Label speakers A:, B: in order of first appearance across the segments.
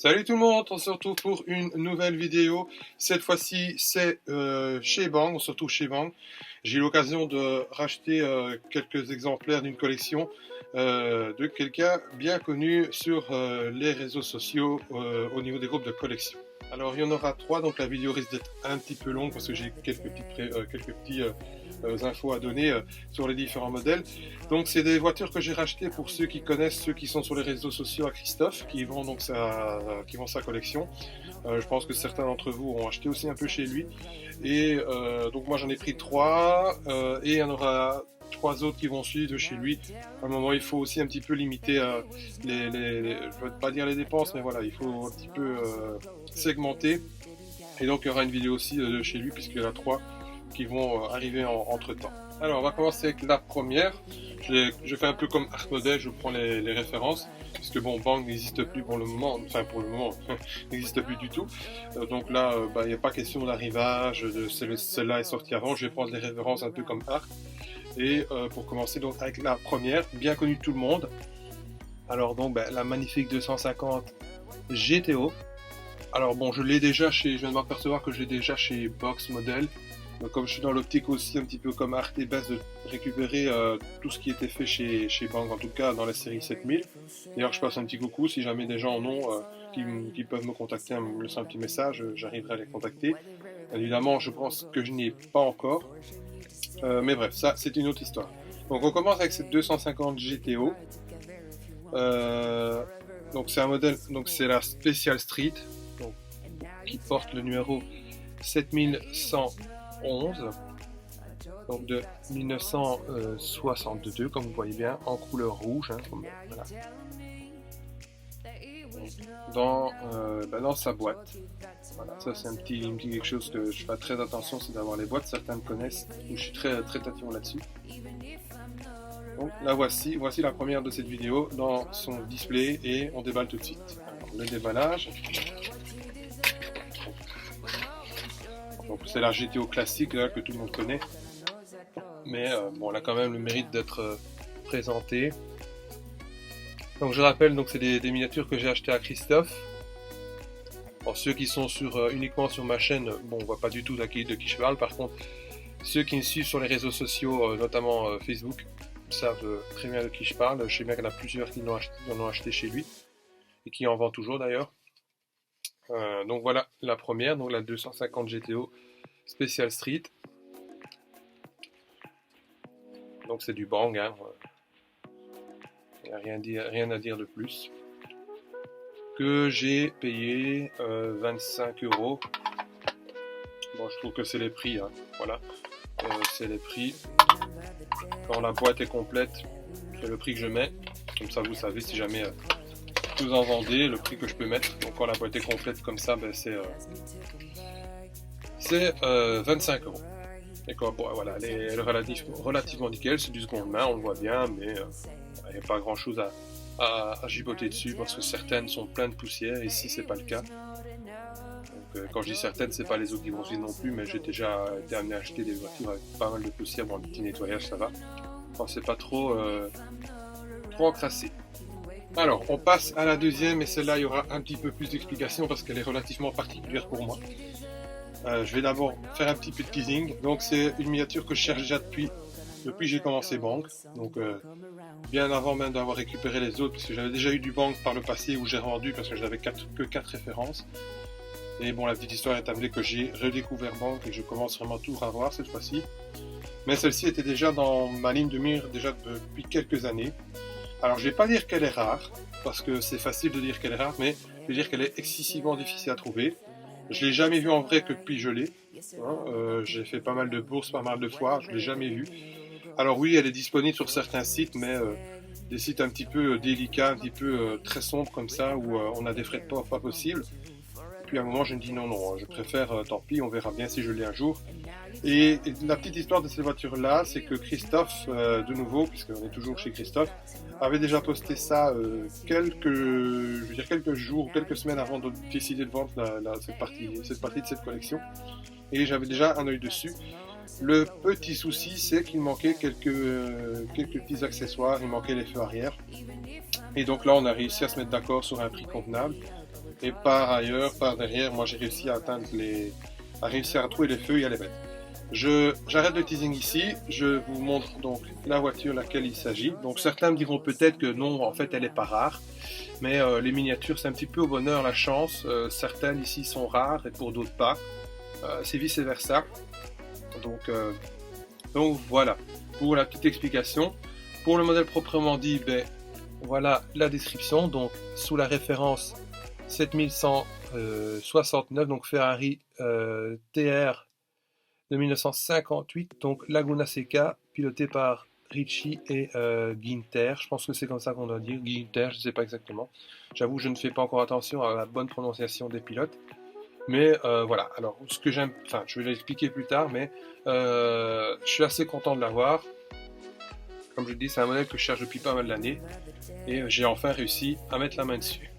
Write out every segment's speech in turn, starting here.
A: Salut tout le monde, on se retrouve pour une nouvelle vidéo. Cette fois-ci, c'est chez Bang, on se retrouve chez Bang. J'ai eu l'occasion de racheter quelques exemplaires d'une collection de quelqu'un bien connu sur les réseaux sociaux au niveau des groupes de collection. Alors il y en aura 3, donc la vidéo risque d'être un petit peu longue parce que j'ai quelques petits infos à donner sur les différents modèles. Donc c'est des voitures que j'ai rachetées pour ceux qui connaissent, ceux qui sont sur les réseaux sociaux à Christophe, qui vend donc sa collection. Je pense que certains d'entre vous ont acheté aussi un peu chez lui. Et donc moi j'en ai pris 3 et il y en aura 3 autres qui vont suivre de chez lui. À un moment il faut aussi un petit peu limiter je ne veux pas dire les dépenses, mais voilà, il faut un petit peu segmenter. Et donc il y aura une vidéo aussi de chez lui puisqu'il y en a 3 qui vont arriver entre temps. Alors on va commencer avec la première. Je fais un peu comme Art Model, je prends les références, puisque bon, Bang n'existe plus pour le moment, n'existe plus du tout. Donc là, il n'y a pas question d'arrivage, celle-là est sortie avant, je vais prendre les références un peu comme Art. Et pour commencer donc avec la première, bien connue de tout le monde. Alors donc la magnifique 250 GTO. Alors bon, je viens de m'apercevoir que je l'ai déjà chez Box Model. Donc, comme je suis dans l'optique aussi un petit peu comme Art et Best de récupérer tout ce qui était fait chez Bang, en tout cas dans la série 7000. D'ailleurs je passe un petit coucou, si jamais des gens en ont qui peuvent me contacter, me laisser un petit message, j'arriverai à les contacter. Évidemment je pense que je n'y ai pas encore, mais bref, ça c'est une autre histoire. Donc on commence avec cette 250 GTO. Donc c'est un modèle, donc c'est la Special Street, donc, qui porte le numéro 7111, donc de 1962, comme vous voyez bien, en couleur rouge, voilà. Dans sa boîte. Voilà, ça c'est un petit quelque chose que je fais très attention, c'est d'avoir les boîtes, certains me connaissent, où je suis très tatillon là-dessus. Donc la voici la première de cette vidéo dans son display et on déballe tout de suite. Alors, le déballage. Donc c'est la GTO classique là, que tout le monde connaît, mais bon, elle a quand même le mérite d'être présentée. Donc je rappelle, donc c'est des miniatures que j'ai achetées à Christophe. Alors, ceux qui sont uniquement sur ma chaîne, bon, on voit pas du tout de qui je parle. Par contre, ceux qui me suivent sur les réseaux sociaux, notamment Facebook, savent très bien de qui je parle. Je sais bien qu'il y en a plusieurs qui en ont acheté chez lui et qui en vendent toujours d'ailleurs. Donc voilà la première, donc la 250 GTO Special Street. Donc c'est du Bang, hein. Il n'y a rien à dire de plus. Que j'ai payé 25 €. Bon, je trouve que c'est les prix, hein. Voilà, c'est les prix. Quand la boîte est complète, c'est le prix que je mets. Comme ça, vous savez, si jamais vous en vendez, le prix que je peux mettre. Donc quand la boîte est complète comme ça, c'est 25 €. Et quoi, bon, voilà, elle est relativement nickel, c'est du seconde main, on le voit bien, mais il n'y a pas grand chose à giboter dessus parce que certaines sont pleines de poussière, ici c'est pas le cas. Donc, quand je dis certaines, c'est pas les autres qui vont suivre non plus, mais j'ai déjà été amené à acheter des voitures avec pas mal de poussière, bon, un petit nettoyage ça va. Enfin, c'est pas trop encrassé. Alors, on passe à la deuxième, et celle-là, il y aura un petit peu plus d'explications parce qu'elle est relativement particulière pour moi. Je vais d'abord faire un petit peu de teasing. Donc, c'est une miniature que je cherche déjà depuis que j'ai commencé Bang. Donc, bien avant même d'avoir récupéré les autres, parce que j'avais déjà eu du Bang par le passé où j'ai revendu parce que je n'avais que 4 références. Et bon, la petite histoire est amenée que j'ai redécouvert Bang et que je commence vraiment tout à voir cette fois-ci. Mais celle-ci était déjà dans ma ligne de mire déjà depuis quelques années. Alors je vais pas dire qu'elle est rare, parce que c'est facile de dire qu'elle est rare, mais je vais dire qu'elle est excessivement difficile à trouver. Je l'ai jamais vue en vrai que depuis que je l'ai. J'ai fait pas mal de bourses, pas mal de fois, je l'ai jamais vue. Alors oui, elle est disponible sur certains sites, mais des sites un petit peu délicats, un petit peu très sombres comme ça, où on a des frais de port pas possibles. Puis à un moment je me dis non, je préfère, tant pis, on verra bien si je l'ai un jour. Et la petite histoire de cette voiture-là, c'est que Christophe, de nouveau, puisqu'on est toujours chez Christophe, avait déjà posté ça quelques jours, quelques semaines avant de décider de vendre cette partie de cette collection. Et j'avais déjà un œil dessus. Le petit souci, c'est qu'il manquait quelques petits accessoires, il manquait les feux arrière. Et donc là, on a réussi à se mettre d'accord sur un prix convenable. Et par ailleurs, par derrière, moi j'ai réussi à atteindre à réussir à trouver les feux et à les mettre. J'arrête le teasing ici, je vous montre donc la voiture laquelle il s'agit. Donc certains me diront peut-être que non, en fait elle n'est pas rare, mais les miniatures c'est un petit peu au bonheur la chance. Certaines ici sont rares et pour d'autres pas. C'est vice versa. Donc voilà, pour la petite explication. Pour le modèle proprement dit, ben, voilà la description. Donc sous la référence 7169, donc Ferrari TR de 1958, donc Laguna Seca, piloté par Ricci et Guinter. Je pense que c'est comme ça qu'on doit dire, Guinter, je ne sais pas exactement. J'avoue, je ne fais pas encore attention à la bonne prononciation des pilotes. Mais voilà, alors ce que j'aime, enfin je vais l'expliquer plus tard, mais je suis assez content de l'avoir. Comme je dis, c'est un modèle que je cherche depuis pas mal d'années et j'ai enfin réussi à mettre la main dessus.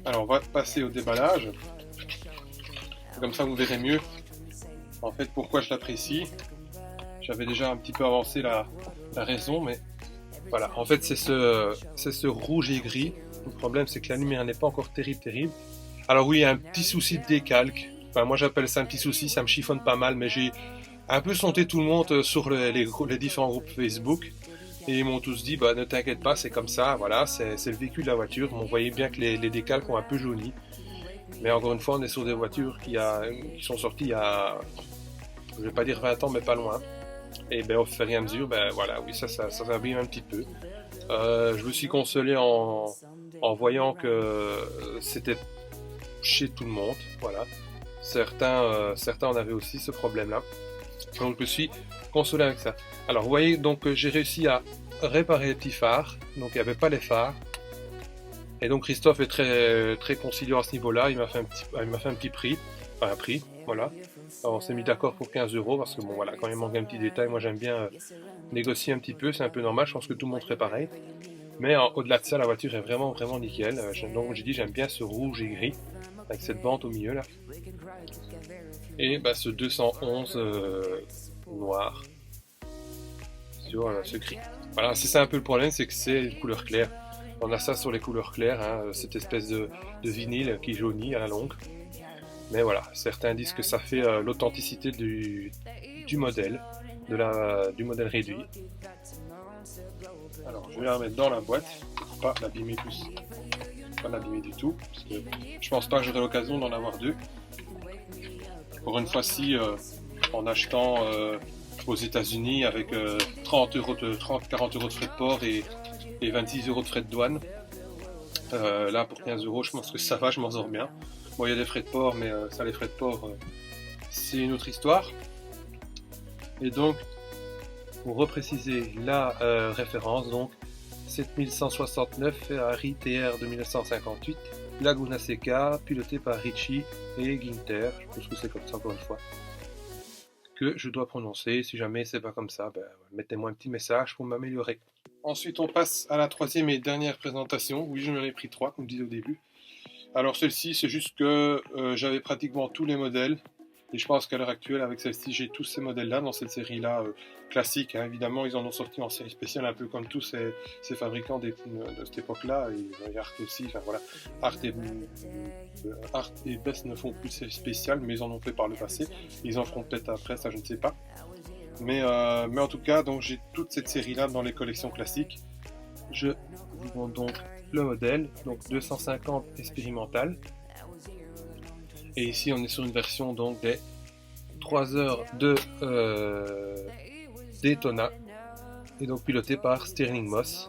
A: Alors on va passer au déballage. Comme ça vous verrez mieux en fait pourquoi je l'apprécie. J'avais déjà un petit peu avancé la raison, mais voilà, en fait c'est ce rouge et gris. Le problème c'est que la lumière n'est pas encore terrible. Alors oui, il y a un petit souci de décalque. Enfin, moi j'appelle ça un petit souci, ça me chiffonne pas mal, mais j'ai un peu sondé tout le monde sur les différents groupes Facebook. Et ils m'ont tous dit, bah ne t'inquiète pas, c'est comme ça, voilà, c'est le véhicule de la voiture. On voyait bien que les décalques ont un peu jauni. Mais encore une fois, on est sur des voitures qui sont sorties il y a, je vais pas dire 20 ans, mais pas loin. Et ben au fur et à mesure, ben voilà, oui, ça s'abîme un petit peu. Je me suis consolé en voyant que c'était chez tout le monde, voilà. Certains en avaient aussi ce problème-là. Donc je me suis consolé avec ça. Alors vous voyez, donc j'ai réussi à réparer les petits phares. Donc il n'y avait pas les phares. Et donc Christophe est très conciliant à ce niveau-là. Il m'a fait un petit prix. Enfin un prix, voilà. Alors, on s'est mis d'accord pour 15 € parce que bon voilà, quand il manque un petit détail, moi j'aime bien négocier un petit peu, c'est un peu normal, je pense que tout le monde ferait pareil. Mais au-delà de ça, la voiture est vraiment nickel. Donc j'ai dit j'aime bien ce rouge et gris avec cette bande au milieu là. Et bah, ce 211 noir sur ce gris. Voilà, c'est ça un peu le problème, c'est que c'est une couleur claire. On a ça sur les couleurs claires, hein, cette espèce de vinyle qui jaunit à la longue. Mais voilà, certains disent que ça fait l'authenticité du modèle, du modèle réduit. Alors je vais la remettre dans la boîte, pour pas l'abîmer plus, pas l'abîmer du tout, parce que je pense pas que j'aurai l'occasion d'en avoir deux. Pour une fois-ci, en achetant aux États-Unis avec 40 € de frais de port et 26 € de frais de douane. Là pour 15 € je pense que ça va, je m'en sors bien. Bon, il y a des frais de port, mais ça, les frais de port, c'est une autre histoire. Et donc, pour repréciser la référence, donc 7169 Ferrari TR de 1958, Laguna Seca, piloté par Ricci et Guinter. Je pense que c'est comme ça encore une fois que je dois prononcer. Si jamais c'est pas comme ça, ben, mettez-moi un petit message pour m'améliorer. Ensuite, on passe à la troisième et dernière présentation. Oui, je m'en ai pris 3, comme je disais au début. Alors celle-ci, c'est juste que j'avais pratiquement tous les modèles. Et je pense qu'à l'heure actuelle, avec celle-ci, j'ai tous ces modèles-là, dans cette série-là classique. Hein. Évidemment, ils en ont sorti en série spéciale, un peu comme tous ces fabricants de cette époque-là. Et Art aussi, enfin voilà. Art et Best ne font plus de série spéciale, mais ils en ont fait par le passé. Ils en feront peut-être après, ça je ne sais pas. Mais en tout cas, donc j'ai toute cette série-là dans les collections classiques. Je vous montre donc le modèle, donc 250 expérimental. Et ici, on est sur une version donc des 3 heures de Daytona et donc piloté par Stirling Moss.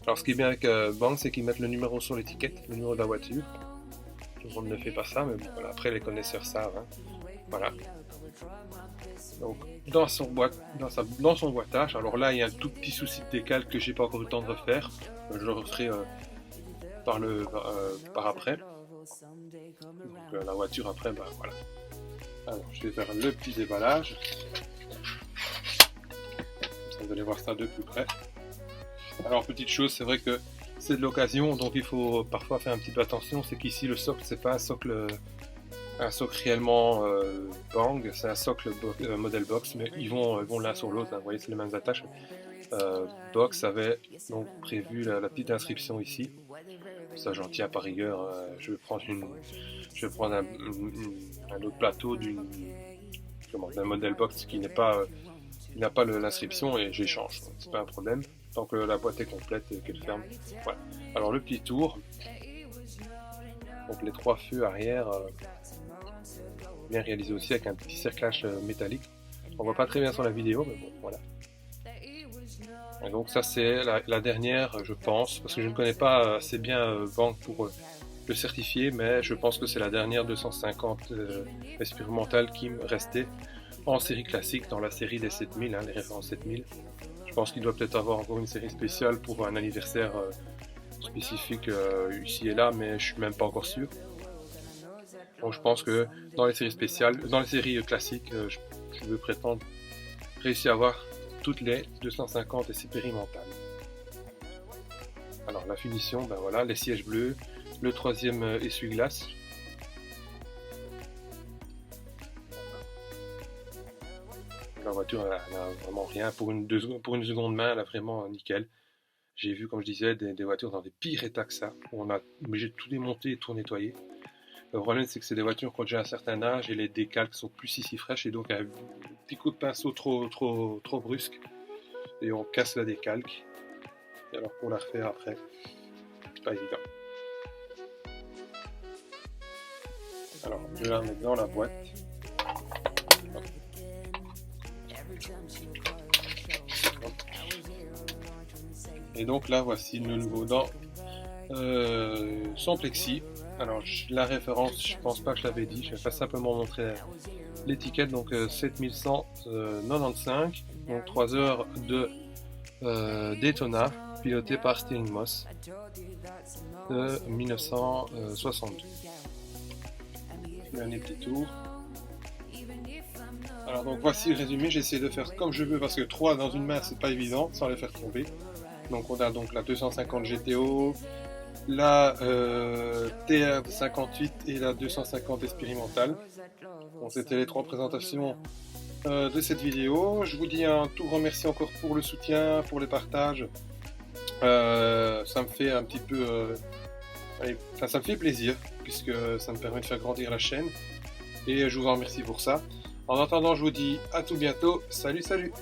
A: Alors, ce qui est bien avec Bang, c'est qu'ils mettent le numéro sur l'étiquette, le numéro de la voiture. Tout le monde ne fait pas ça, mais bon, voilà, après les connaisseurs savent. Hein. Voilà. Donc, dans son boîtage, alors là, il y a un tout petit souci de décalque que j'ai pas encore eu le temps de refaire. Je le referai par après. Donc, la voiture après, bah voilà. Alors, je vais faire le petit déballage. Vous allez voir ça de plus près. Alors, petite chose, c'est vrai que c'est de l'occasion, donc il faut parfois faire un petit peu attention. C'est qu'ici, le socle, c'est pas un socle réellement Bang, c'est un socle modèle box, mais ils vont l'un sur l'autre. Hein, vous voyez, c'est les mêmes attaches. Box avait donc prévu la petite inscription ici. Ça j'en tiens par rigueur. Je vais prendre un autre plateau d'un modèle Box qui n'a pas l'inscription et j'échange. C'est pas un problème tant que la boîte est complète et qu'elle ferme. Voilà. Alors le petit tour. Donc les 3 feux arrière bien réalisés aussi avec un petit cerclage métallique. On voit pas très bien sur la vidéo, mais bon, voilà. Et donc ça c'est la dernière, je pense, parce que je ne connais pas assez bien Bang pour le certifier, mais je pense que c'est la dernière 250 expérimentale qui me restait en série classique, dans la série des 7000, les références 7000. Je pense qu'il doit peut-être avoir encore une série spéciale pour un anniversaire spécifique ici et là, mais je suis même pas encore sûr. Donc je pense que dans les séries spéciales, dans les séries classiques, je veux prétendre réussir à avoir toutes les 250 expérimentales. Alors la finition, ben voilà, les sièges bleus, le 3e essuie-glace. La voiture elle n'a vraiment rien, pour une seconde main elle a vraiment nickel. J'ai vu, comme je disais, des voitures dans des pires états que ça, où on a obligé de tout démonter et tout nettoyer. Le problème c'est que c'est des voitures qui ont déjà un certain âge et les décalques sont plus si fraîches et donc un petit coup de pinceau trop brusque et on casse la décalque. Et alors pour la refaire après, c'est pas évident. Alors je vais la remettre dans la boîte. Et donc là voici le nouveau dans son plexi. Alors la référence, je pense pas que je l'avais dit, je vais pas simplement montrer l'étiquette. Donc 7195, donc 3 heures de Daytona, piloté par Stirling Moss de 1962. Dernier petit tour. Alors donc voici le résumé, j'ai essayé de faire comme je veux parce que 3 dans une main c'est pas évident sans les faire tomber. Donc on a donc la 250 GTO, la TR58 et la 250 expérimentale. Bon, c'était les 3 présentations de cette vidéo. Je vous dis un tout grand merci encore pour le soutien, pour les partages. Ça me fait un petit peu... ça me fait plaisir puisque ça me permet de faire grandir la chaîne. Et je vous en remercie pour ça. En attendant, je vous dis à tout bientôt. Salut, salut!